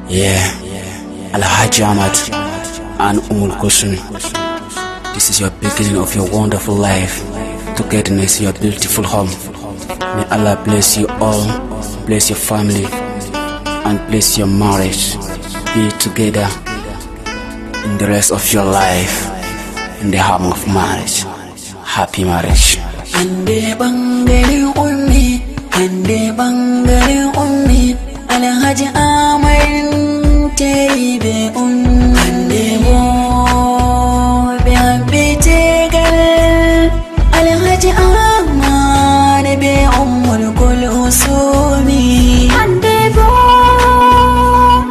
Yeah, Alhaji Ahmad and Kulsum. This is your beginning of your wonderful life. Togetherness, your beautiful home. May Allah bless you all, bless your family, and bless your marriage. Be together in the rest of your life, in the home of marriage. Happy marriage. Ande bangare ummi, ande bangare ummi, Alhaji Ahmad tebe ande mo be habite gal, Alhaji Ahmad be Kulsumi. Ande mo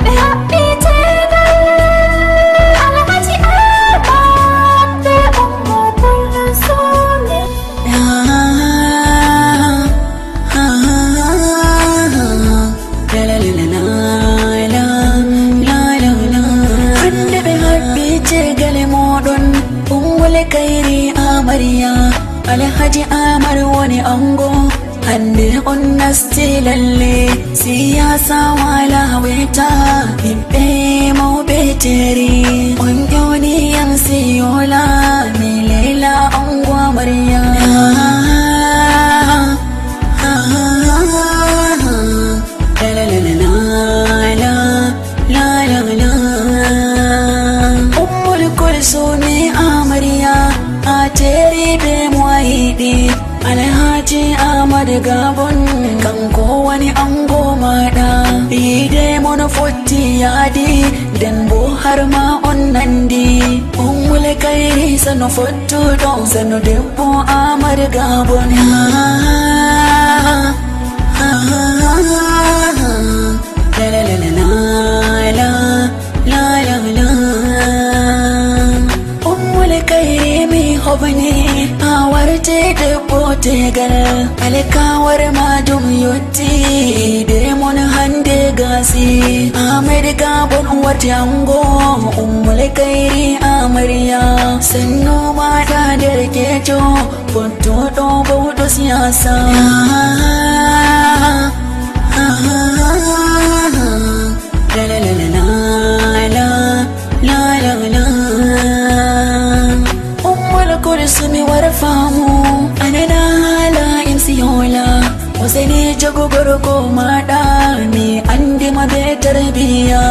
be habite gal, Alhaji Ahmad be Kulsumi. Kairi amarya Alhaji Ahmad wani ango hande onnasti lalle siyasa wala weta himbe mo beteri on yoni yam siyola milela ango amarya Kulsumi amarya a teri be muaidi Alhaji Ahmad Gabon kan ko wani ango mada ide mono fotti yadi den bo har ma onnandi kairi sano fottu don sano debbo Ahmad Gabon Hobani awarte de botegal alkawar madum yotti de mon hande gasi Ahmad Gabon wati ango kairi amarya sanno mada derkejo foto do bodo siyasa Kulsumi warfamu anana hala imsiyola wasani jago gorko mada ni andi mabe tarbiya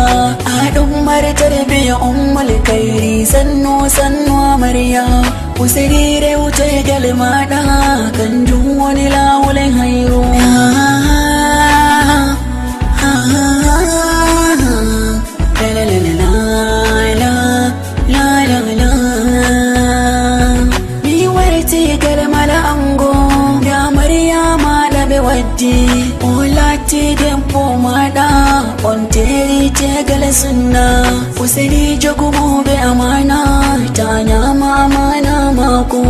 adum mar tarbiya kairi sannu amarya usani rewte gal mada kanjum woni lawulen hayro Olati dempo mada onteri tegale sunna useni jogumo be amana tanya amana mako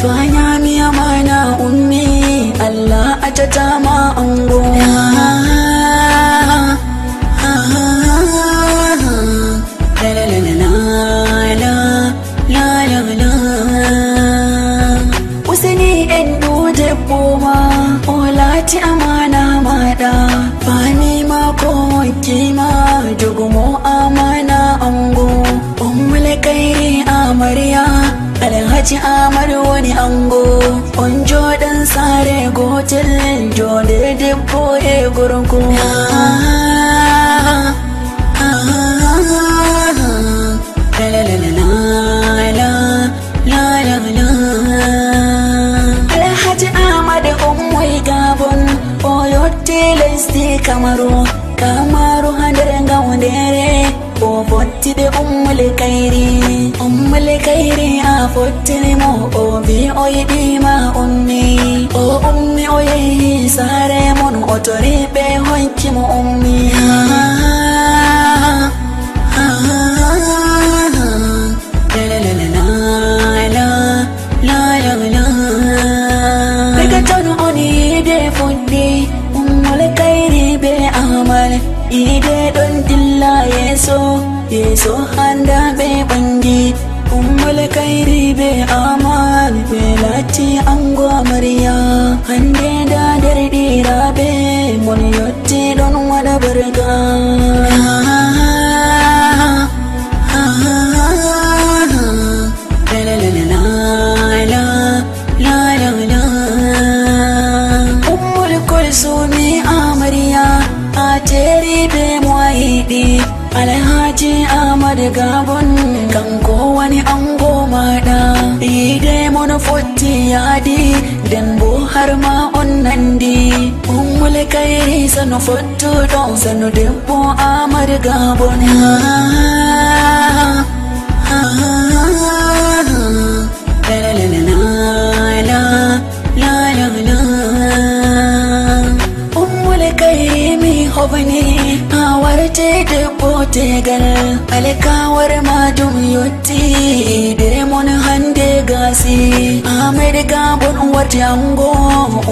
tanya mi amana ummi Allah atata ma ango useni endo dempo ma Olati amana mada fani mako kima jogumo amana ango kairi amarya Alhaji Ahmad wani ango onjo dan sare gotel jode debbo e gorko Alhaji Ahmad Gabon oyotti lesdi Kamaru handere ngawndere o fotti de kairi a fottini mo o bi o yidima ummi o yehi sare mon o tori be honki mo ummi kairi be Ahmad ide don dilla yeso handa be bangi kairi be Ahmad be lati ango amarya hande da derdira be mon yotti don wada barga Ummul Kulsumi amarya a teribe muwahidi Alhaji Ahmad Gabon kan kowani ango mada ide mon fotti yadi den bo har ma onnandi Ummul Kairi sanu fotto don sanu debbo Ahmad Gabon Ummul Kairi mi hobni awarte debbo tegal alkawar madum yotti dere mon hande gasi Ahmad Gabon wati ango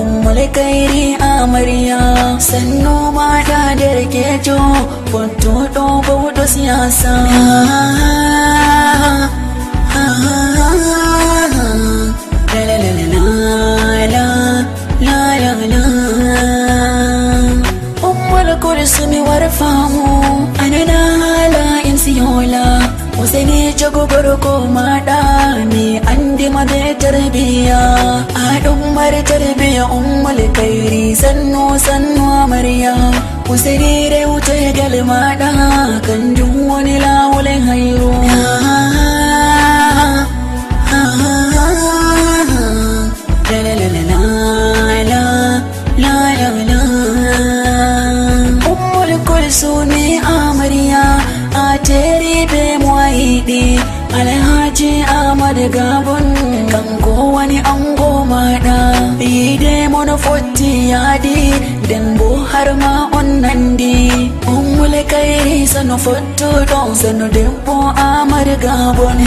Ummul Kairi amarya sannu mada derkejo fotto do bawdo siyasa Ummul Kulsumi warfamu anana la insiyola Useni jago gorko mada mi andi mabe tarbiya adum mar tarbiya Ummul Kairi sannu amarya Useni rewte gal mada kanjum woni lawulen hayru Ummul Kulsumi amarya a teribe muwahidi Alhaji Ahmad Gabon kan kowani ango mada ide mon fotti yadi den bo har ma onnandi Ummul Kairi sanu fotto don sanu debbo Ahmad Gabon